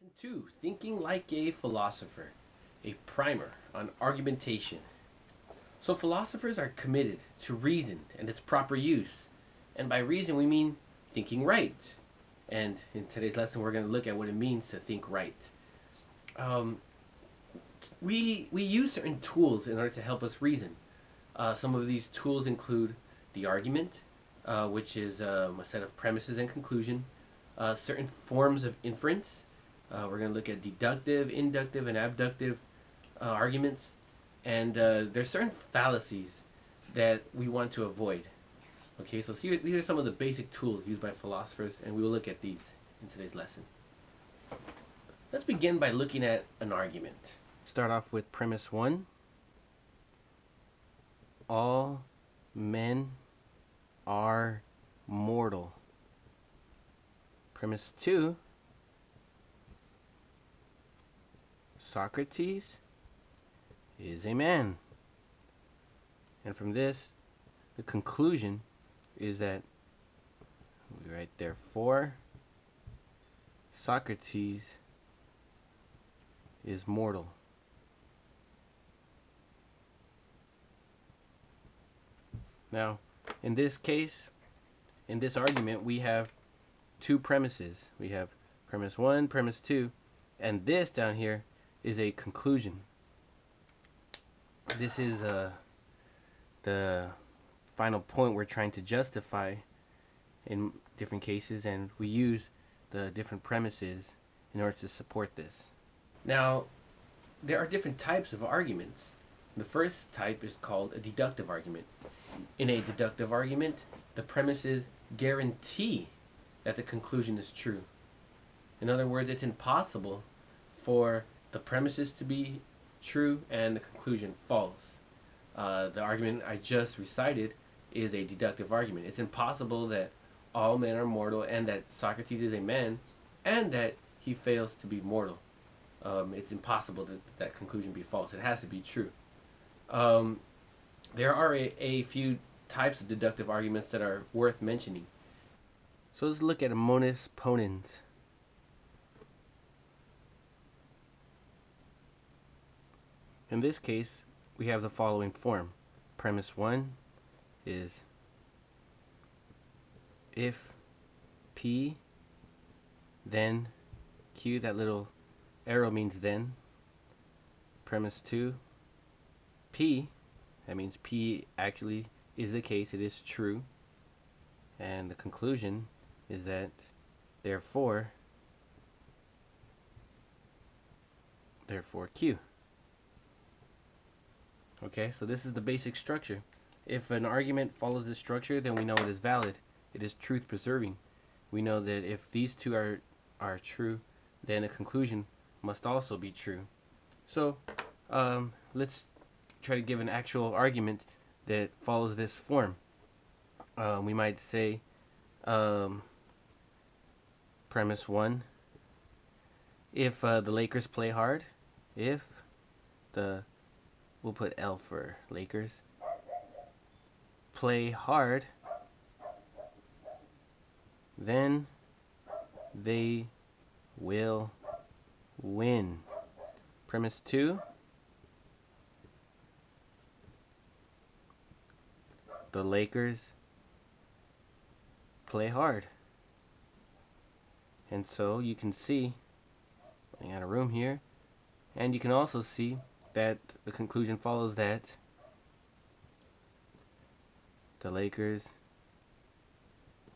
Lesson 2, Thinking Like a Philosopher, a primer on argumentation. So philosophers are committed to reason and its proper use. And by reason we mean thinking right. And in today's lesson we're going to look at what it means to think right. We use certain tools in order to help us reason. Some of these tools include the argument, which is a set of premises and conclusion, certain forms of inference. We're going to look at deductive, inductive, and abductive arguments. And there's certain fallacies that we want to avoid. Okay, so these are some of the basic tools used by philosophers, and we will look at these in today's lesson. Let's begin by looking at an argument. Start off with premise 1. All men are mortal. Premise 2. Socrates is a man. And from this, the conclusion is that we write therefore Socrates is mortal. Now, in this case, in this argument, we have two premises. We have premise 1, premise 2, and this down here is a conclusion. This is the final point we're trying to justify in different cases, and we use the different premises in order to support this. Now, there are different types of arguments. The first type is called a deductive argument. In a deductive argument, the premises guarantee that the conclusion is true. In other words, it's impossible for the premises to be true and the conclusion false. The argument I just recited is a deductive argument. It's impossible that all men are mortal and that Socrates is a man and that he fails to be mortal. It's impossible that that conclusion be false. It has to be true. There are a few types of deductive arguments that are worth mentioning. So let's look at a modus ponens. In this case, we have the following form. Premise 1 is if P, then Q. That little arrow means then. Premise 2, P. That means P actually is the case. It is true. And the conclusion is that therefore Q. Okay, so this is the basic structure. If an argument follows this structure, then we know it is valid. It is truth preserving. We know that if these two are true, then a conclusion must also be true. So let's try to give an actual argument that follows this form. We might say premise 1, if the Lakers play hard, if the, we'll put L for Lakers, play hard, then they will win. Premise 2, the Lakers play hard. And so you can see, I got a room here, and you can also see that the conclusion follows that the Lakers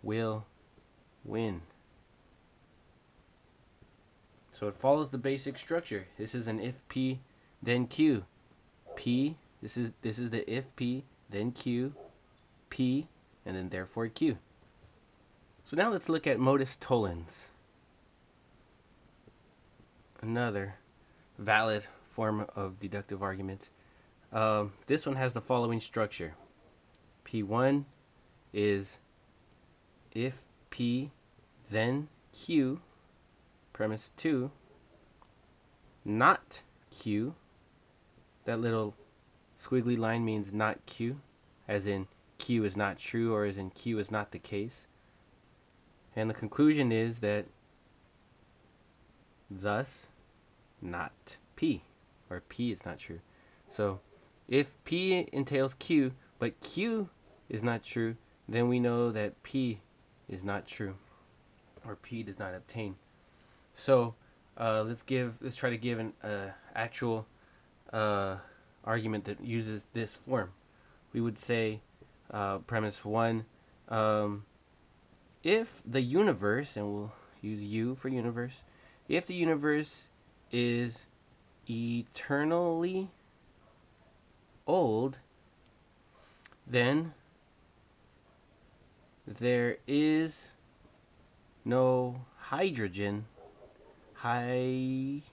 will win. So it follows the basic structure. This is an if P then Q. P, this is the if P then Q, P, and then therefore Q. So now let's look at modus tollens. Another valid form of deductive argument. This one has the following structure. P1 is if P then Q. Premise 2, not Q. That little squiggly line means not Q, as in Q is not true or as in Q is not the case. And the conclusion is that thus not P, or P is not true. So if P entails Q, but Q is not true, then we know that P is not true, or P does not obtain. So let's try to give an actual argument that uses this form. We would say, premise one, if the universe, and we'll use U for universe, if the universe is eternally old, then there is no hydrogen, hydrogen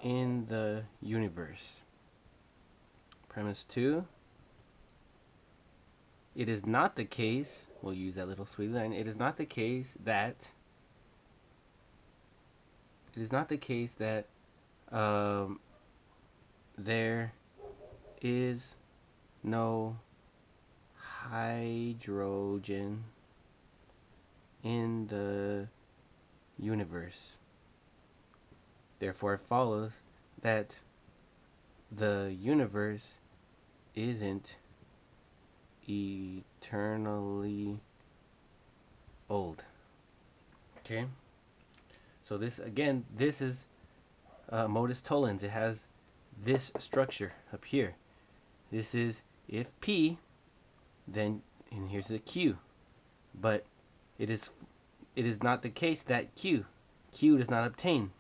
in the universe. Premise 2, it is not the case, we'll use that little sweet line, it is not the case that there is no hydrogen in the universe. Therefore, it follows that the universe isn't eternally old. Okay? So this, again, this is modus tollens. It has this structure up here. This is if P, then, and here's the Q. But it is not the case that Q does not obtain.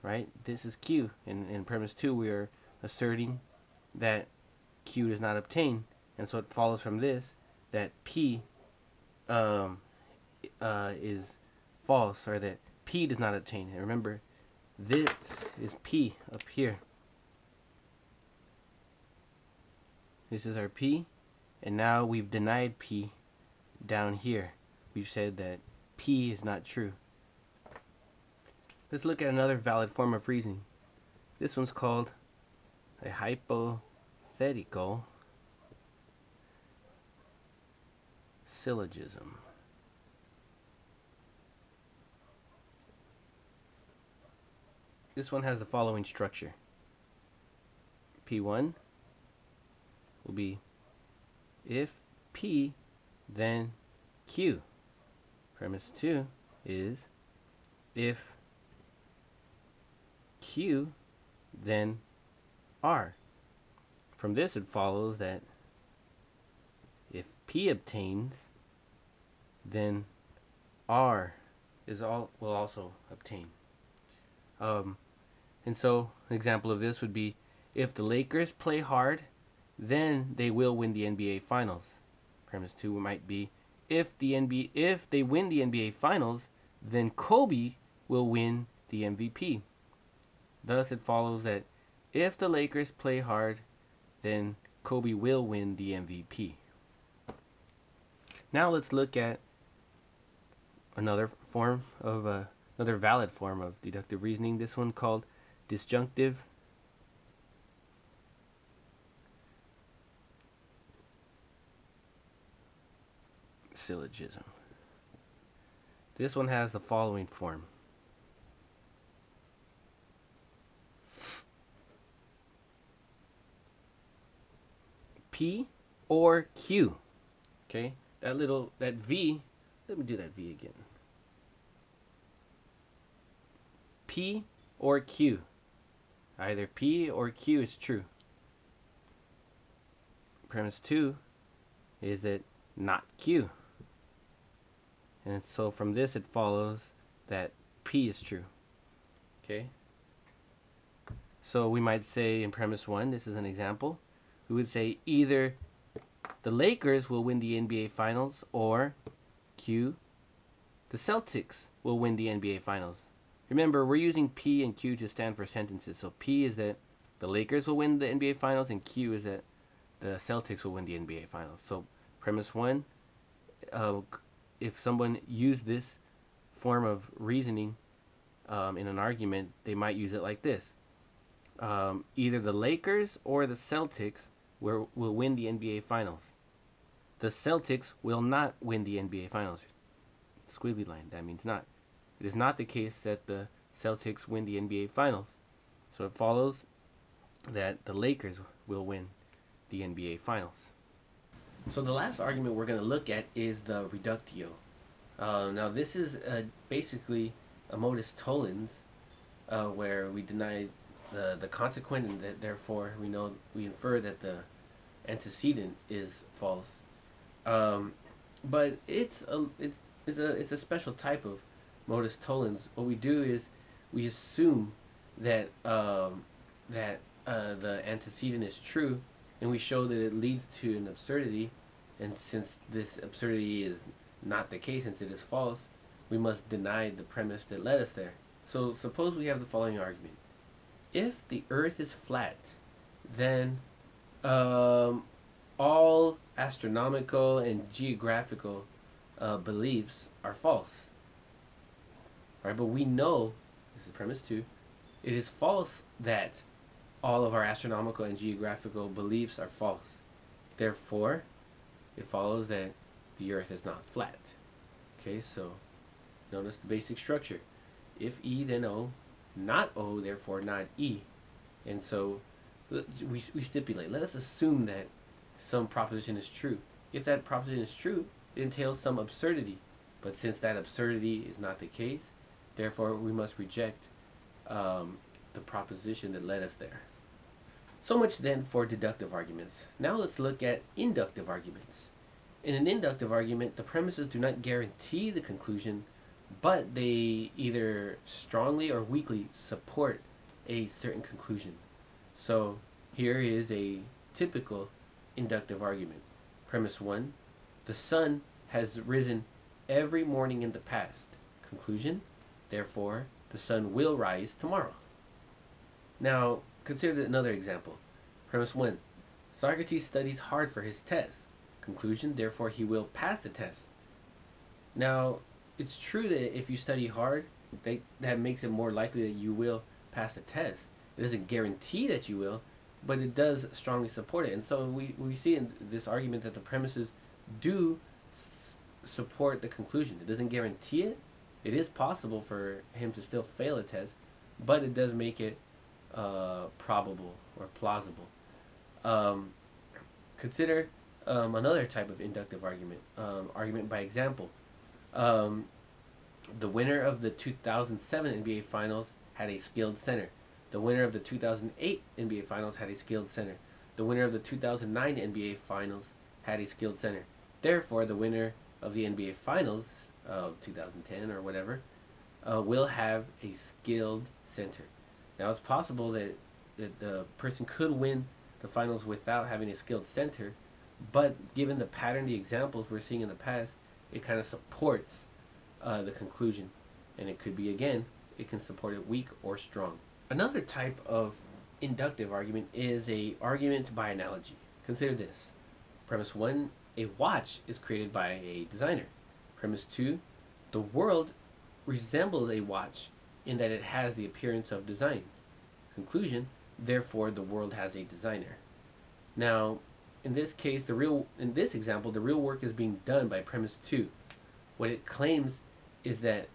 Right? This is Q. In premise 2, we are asserting that Q does not obtain. And so it follows from this that P is false, or that P does not obtain. And remember, this is P up here. This is our P, and now we've denied P down here. We've said that P is not true. Let's look at another valid form of reasoning. This one's called a hypothetical syllogism. This one has the following structure. P1 will be if P, then Q. Premise 2 is if Q, then R. From this it follows that if P obtains, then R will also obtain. And so an example of this would be if the Lakers play hard, then they will win the NBA Finals. Premise 2 might be if they win the NBA Finals, then Kobe will win the MVP. Thus it follows that if the Lakers play hard, then Kobe will win the MVP. Now let's look at another valid form of deductive reasoning. This one called disjunctive syllogism. This one has the following form. P or Q. Okay, that V, let me do that V again. P or Q. Either P or Q is true. Premise 2 is that not Q. And so from this it follows that P is true. Okay? So we might say in premise 1, this is an example, we would say either the Lakers will win the NBA Finals, or Q, the Celtics will win the NBA Finals. Remember, we're using P and Q to stand for sentences. So P is that the Lakers will win the NBA Finals, and Q is that the Celtics will win the NBA Finals. So premise 1, if someone used this form of reasoning in an argument, they might use it like this. Either the Lakers or the Celtics will win the NBA Finals. The Celtics will not win the NBA Finals. Squiggly line, that means not. It is not the case that the Celtics win the NBA Finals. So it follows that the Lakers will win the NBA Finals. So the last argument we're going to look at is the reductio. Now this is basically a modus tollens, where we deny the consequent, and that therefore we infer that the antecedent is false. But it's a special type of modus tollens. What we do is we assume that the antecedent is true, and we show that it leads to an absurdity. And since this absurdity is not the case, since it is false, we must deny the premise that led us there. So suppose we have the following argument. If the earth is flat, then all astronomical and geographical beliefs are false. Right? But we know, this is premise 2, it is false that all of our astronomical and geographical beliefs are false. Therefore, it follows that the earth is not flat. Okay, so notice the basic structure. If E, then O, not O, therefore not E. And so we stipulate, let us assume that some proposition is true. If that proposition is true, it entails some absurdity. But since that absurdity is not the case, therefore we must reject the proposition that led us there. So much then for deductive arguments. Now let's look at inductive arguments. In an inductive argument, the premises do not guarantee the conclusion, but they either strongly or weakly support a certain conclusion. So here is a typical inductive argument. Premise 1, the sun has risen every morning in the past. Conclusion, therefore, the sun will rise tomorrow. Now, consider another example. Premise 1, Socrates studies hard for his test. Conclusion, therefore, he will pass the test. Now, it's true that if you study hard, that makes it more likely that you will pass the test. It doesn't guarantee that you will, but it does strongly support it. And so we see in this argument that the premises do support the conclusion. It doesn't guarantee it. It is possible for him to still fail a test, but it does make it probable or plausible. Consider another type of inductive argument, argument by example. The winner of the 2007 NBA Finals had a skilled center. The winner of the 2008 NBA Finals had a skilled center. The winner of the 2009 NBA Finals had a skilled center. Therefore, the winner of the NBA Finals of 2010 or whatever will have a skilled center. Now, it's possible that the person could win the finals without having a skilled center, but given the pattern, the examples we're seeing in the past, it kind of supports the conclusion. And it could be, again, it can support it weak or strong. Another type of inductive argument is a argument by analogy. Consider this. Premise 1, a watch is created by a designer. Premise 2, the world resembles a watch in that it has the appearance of design. Conclusion, therefore the world has a designer. Now, in this case, in this example, the real work is being done by premise 2. What it claims is that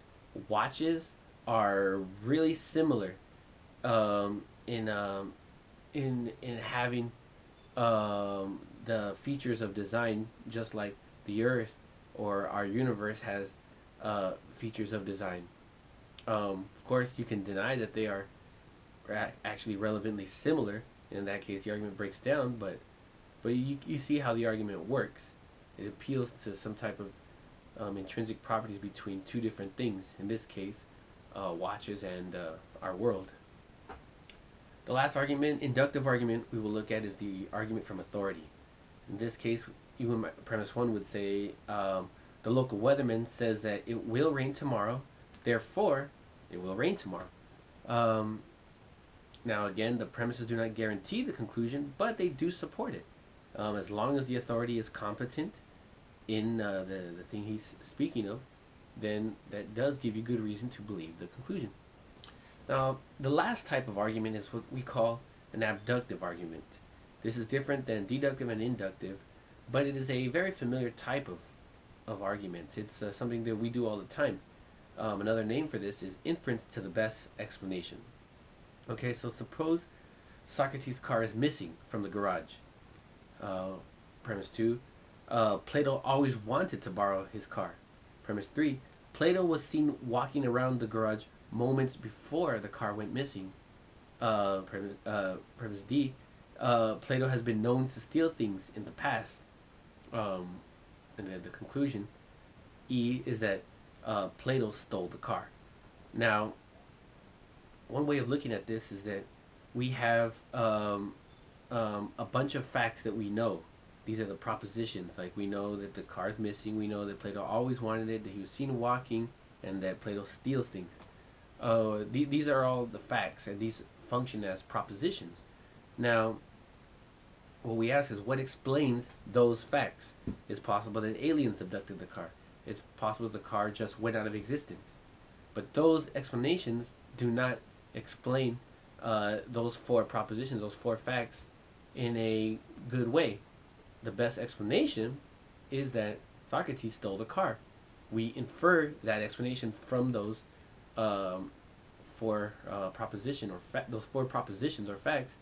watches are really similar in having the features of design, just like the Earth or our universe has features of design. Of course, you can deny that they are actually relevantly similar. In that case, the argument breaks down, but you see how the argument works. It appeals to some type of intrinsic properties between two different things. In this case, watches and our world. The last argument, inductive argument, we will look at is the argument from authority. In this case, even premise 1 would say the local weatherman says that it will rain tomorrow, therefore it will rain tomorrow. Now again, the premises do not guarantee the conclusion, but they do support it. As long as the authority is competent in the thing he's speaking of, then that does give you good reason to believe the conclusion. Now, the last type of argument is what we call an abductive argument. This is different than deductive and inductive, but it is a very familiar type of argument. It's something that we do all the time. Another name for this is inference to the best explanation. Okay, so suppose Socrates' car is missing from the garage. Premise 2, Plato always wanted to borrow his car. Premise 3, Plato was seen walking around the garage moments before the car went missing. Premise D, Plato has been known to steal things in the past. And then the conclusion, E, is that Plato stole the car. Now, one way of looking at this is that we have a bunch of facts that we know. These are the propositions. Like, we know that the car is missing. We know that Plato always wanted it, that he was seen walking, and that Plato steals things. These are all the facts, and these function as propositions. Now, what we ask is, what explains those facts? It's possible that aliens abducted the car. It's possible the car just went out of existence. But those explanations do not explain those four propositions, those four facts, in a good way. The best explanation is that Socrates stole the car. We infer that explanation from those four proposition or those four propositions or facts,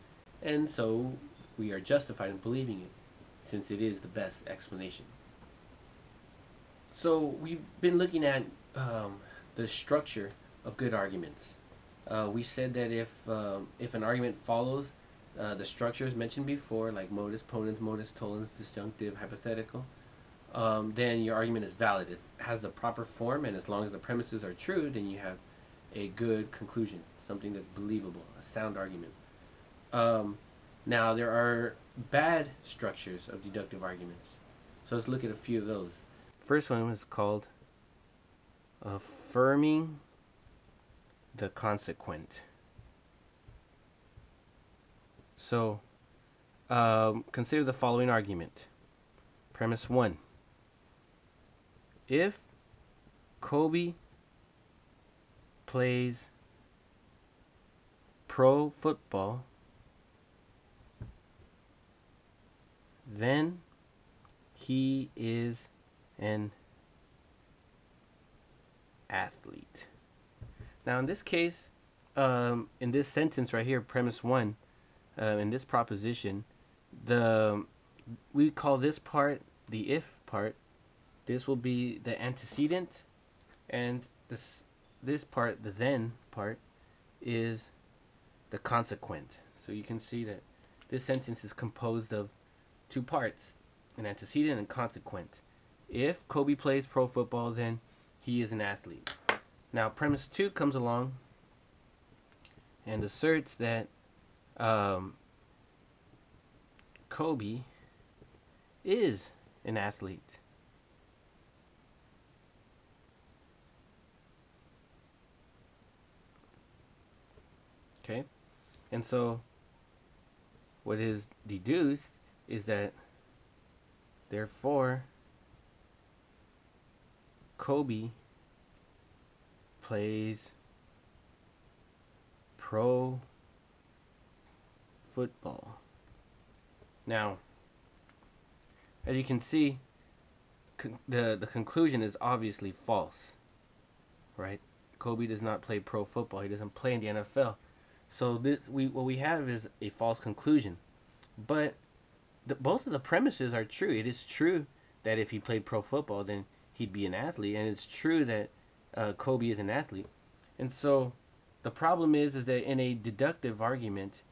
and so we are justified in believing it, since it is the best explanation. So we've been looking at the structure of good arguments. We said that if an argument follows the structures mentioned before, like modus, ponens, modus, tollens, disjunctive, hypothetical, then your argument is valid. It has the proper form, and as long as the premises are true, then you have a good conclusion, something that's believable, a sound argument. Now, there are bad structures of deductive arguments. So let's look at a few of those. First one is called affirming the consequent. So, consider the following argument. Premise 1. If Kobe plays pro football, then he is an athlete. Now, in this case, in this sentence right here, premise 1, in this proposition, we call this part the if part. This will be the antecedent, and this part, the then part, is the consequent. So you can see that this sentence is composed of two parts, an antecedent and consequent. If Kobe plays pro football, then he is an athlete. Now, premise 2 comes along and asserts that Kobe is an athlete. Okay? And so what is deduced is that therefore Kobe plays pro football. Now, as you can see, the conclusion is obviously false, right? Kobe does not play pro football. He doesn't play in the NFL. So what we have is a false conclusion. But both of the premises are true. It is true that if he played pro football, then he'd be an athlete, and it's true that Kobe is an athlete. And so the problem is that in a deductive argument,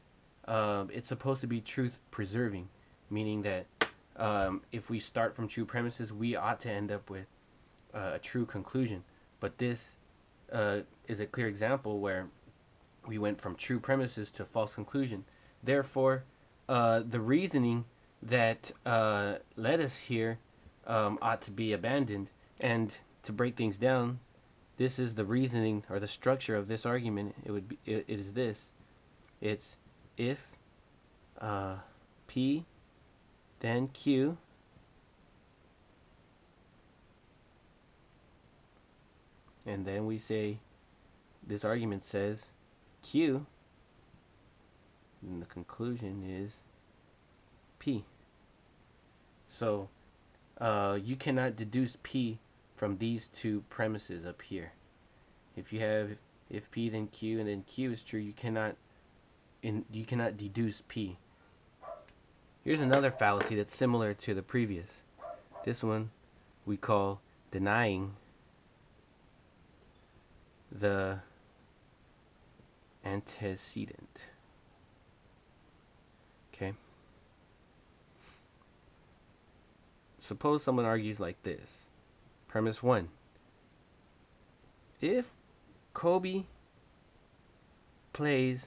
it's supposed to be truth preserving, meaning that if we start from true premises, we ought to end up with a true conclusion. But this is a clear example where we went from true premises to false conclusion. Therefore, the reasoning that led us here ought to be abandoned. And to break things down, this is the reasoning or the structure of this argument. It is this. It's if P, then Q, and then we say this argument says Q, then the conclusion is P. So you cannot deduce P from these two premises up here. If you have if P then Q and then Q is true, you cannot deduce P. Here's another fallacy that's similar to the previous. This one we call denying the antecedent. Okay. Suppose someone argues like this. Premise 1. If Kobe plays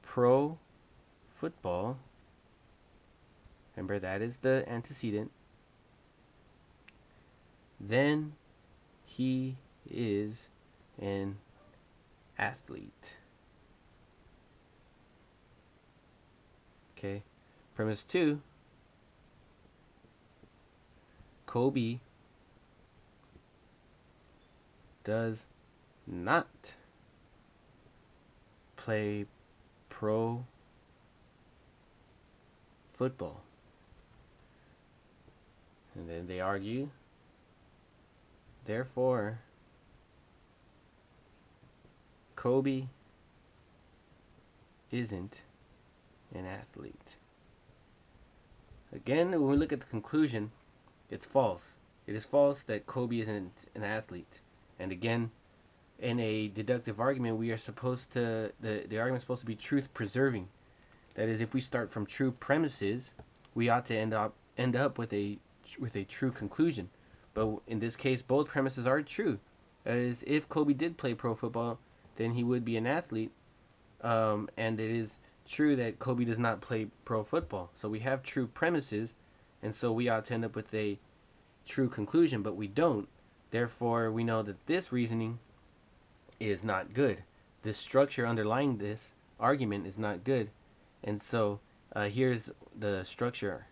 pro football, remember that is the antecedent, then he is an athlete. Okay. Premise 2. Kobe does not play pro football. And then they argue, therefore, Kobe isn't an athlete. Again, when we look at the conclusion, it's false. It is false that Kobe isn't an athlete. And again, in a deductive argument, we are supposed to, the argument is supposed to be truth preserving. That is, if we start from true premises, we ought to end up with a true conclusion. But in this case, both premises are true. That is, if Kobe did play pro football, then he would be an athlete. And it is true that Kobe does not play pro football. So we have true premises, and so we ought to end up with a true conclusion, but we don't. Therefore, we know that this reasoning is not good. This structure underlying this argument is not good. And so here's the structure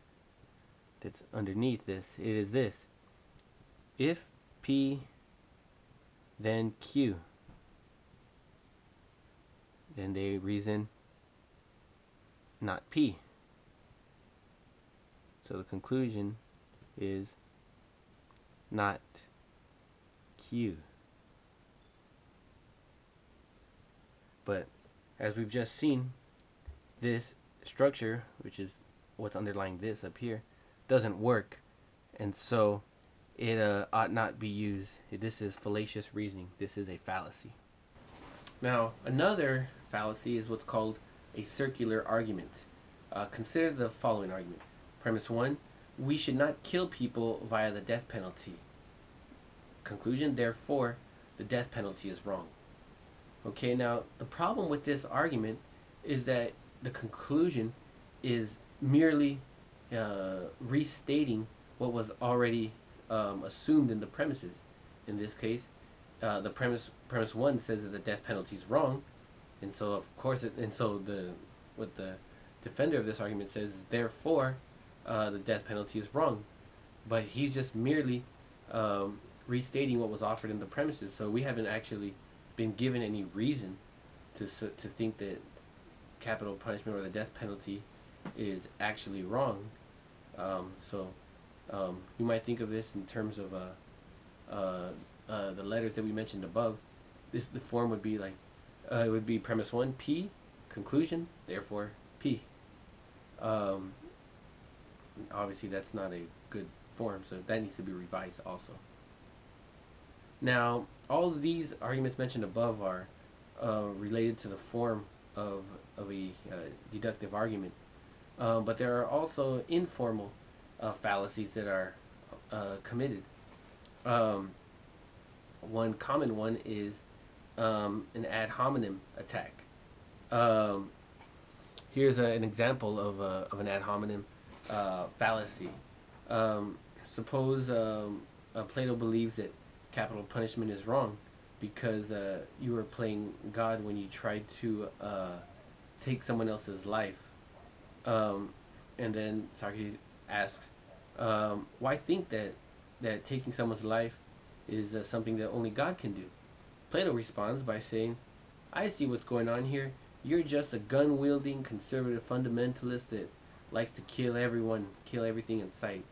that's underneath this. It is this. If P, then Q, then they reason not P. So the conclusion is not Q. But as we've just seen, this structure, which is what's underlying this up here, doesn't work, and so it ought not be used. This is fallacious reasoning. This is a fallacy. Now, another fallacy is what's called a circular argument. Consider the following argument. Premise 1, we should not kill people via the death penalty. Conclusion, therefore, the death penalty is wrong. Okay, now the problem with this argument is that the conclusion is merely restating what was already assumed in the premises. In this case, the premise 1 says that the death penalty is wrong, and so of course, what the defender of this argument says is therefore the death penalty is wrong, but he's just merely restating what was offered in the premises. So we haven't actually been given any reason to think that capital punishment or the death penalty is actually wrong. You might think of this in terms of the letters that we mentioned above. The form would be like it would be premise 1 P, conclusion, therefore P. Obviously that's not a good form, so that needs to be revised also. Now, all of these arguments mentioned above are related to the form of a deductive argument, but there are also informal fallacies that are committed. One common one is an ad hominem attack. Here's an example of an ad hominem fallacy. Suppose Plato believes that capital punishment is wrong because you were playing God when you tried to take someone else's life. And then Socrates asks, why think that taking someone's life is something that only God can do? Plato responds by saying, I see what's going on here. You're just a gun-wielding conservative fundamentalist that likes to kill everyone, kill everything in sight.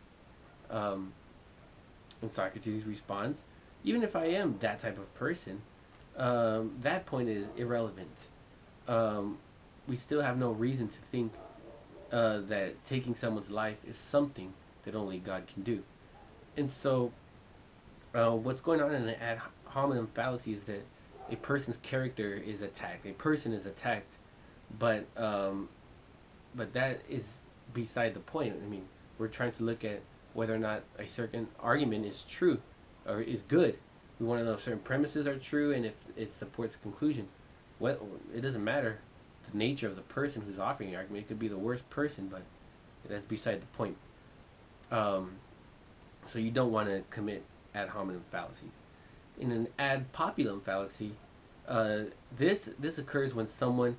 Um, and Socrates responds, even if I am that type of person, that point is irrelevant. We still have no reason to think that taking someone's life is something that only God can do. And so, what's going on in the ad hominem fallacy is that a person's character is attacked. A person is attacked, but that is beside the point. I mean, we're trying to look at whether or not a certain argument is true or is good. We want to know if certain premises are true and if it supports a conclusion. Well, it doesn't matter the nature of the person who's offering the argument. It could be the worst person, but that's beside the point. So you don't want to commit ad hominem fallacies. In an ad populum fallacy, this occurs when someone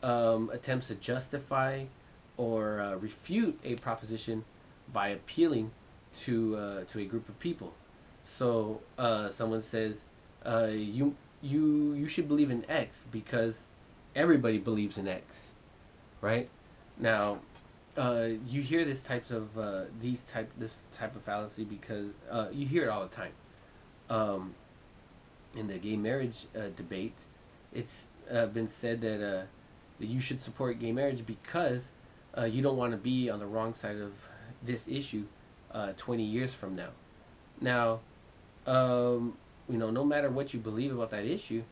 attempts to justify or refute a proposition by appealing to a group of people. So someone says, you should believe in X because everybody believes in X, right? Now, you hear this type of fallacy because you hear it all the time. In the gay marriage debate, it's been said that you should support gay marriage because you don't want to be on the wrong side of this issue 20 years from now. Now, no matter what you believe about that issue,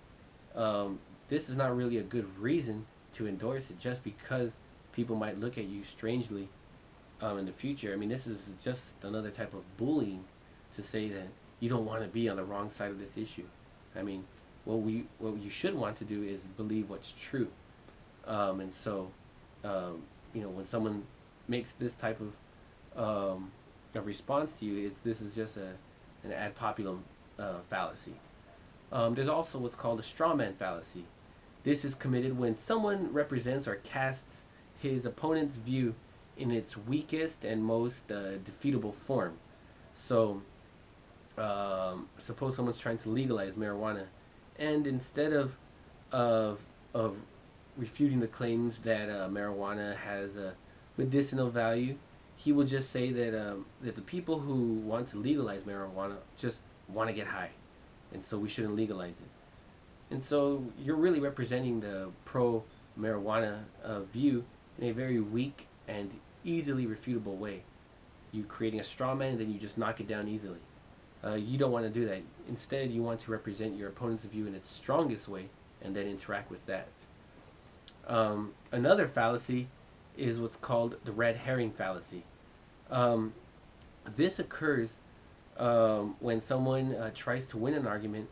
this is not really a good reason to endorse it just because people might look at you strangely in the future. I mean, this is just another type of bullying to say that you don't want to be on the wrong side of this issue. I mean, what you should want to do is believe what's true. And so, when someone makes this type of response to you, this is just an ad populum fallacy. There's also what's called a straw man fallacy. This is committed when someone represents or casts his opponent's view in its weakest and most defeatable form. So, suppose someone's trying to legalize marijuana, and instead of refuting the claims that marijuana has a medicinal value, he will just say that the people who want to legalize marijuana just want to get high, and so we shouldn't legalize it. And so you're really representing the pro-marijuana view in a very weak and easily refutable way. You're creating a straw man, and then you just knock it down easily. You don't want to do that. Instead, you want to represent your opponent's view in its strongest way and then interact with that. Another fallacy is what's called the red herring fallacy. This occurs when someone tries to win an argument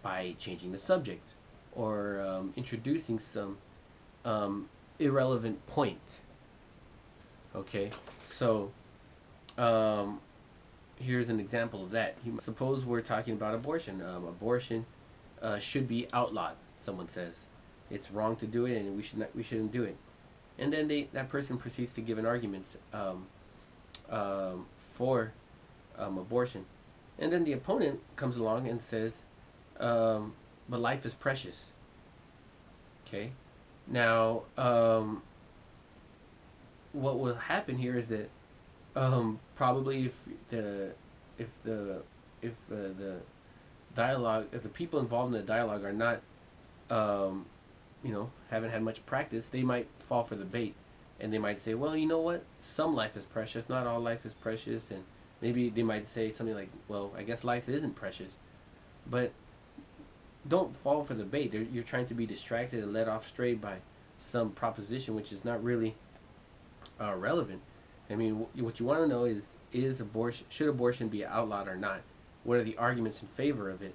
by changing the subject or introducing some irrelevant point. Okay, so here's an example of that. Suppose we're talking about abortion. Abortion should be outlawed. Someone says it's wrong to do it, and we shouldn't do it. And then that person proceeds to give an argument for abortion, and then the opponent comes along and says, "But life is precious." Okay, now what will happen here is that probably if the dialogue, if the people involved in the dialogue are not haven't had much practice, they might fall for the bait, and they might say, well, you know what, some life is precious, not all life is precious, and maybe they might say something like, well, I guess life isn't precious. But don't fall for the bait. You're trying to be distracted and led off stray by some proposition which is not really relevant. I mean, what you want to know is abortion, should abortion be outlawed or not? What are the arguments in favor of it?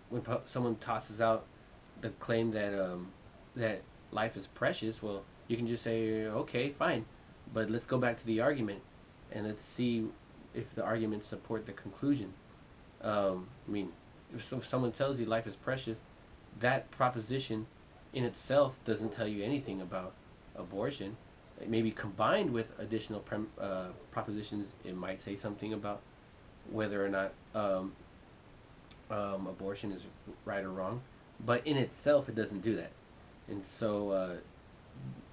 When someone tosses out the claim that life is precious, well, you can just say, okay, fine, but let's go back to the argument and let's see if the arguments support the conclusion. I mean, if someone tells you life is precious, that proposition in itself doesn't tell you anything about abortion. Maybe combined with additional propositions, it might say something about whether or not abortion is right or wrong, but in itself, it doesn't do that. And so,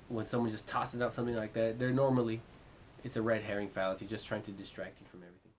when someone just tosses out something like that, they're normally it's a red herring fallacy, just trying to distract you from everything.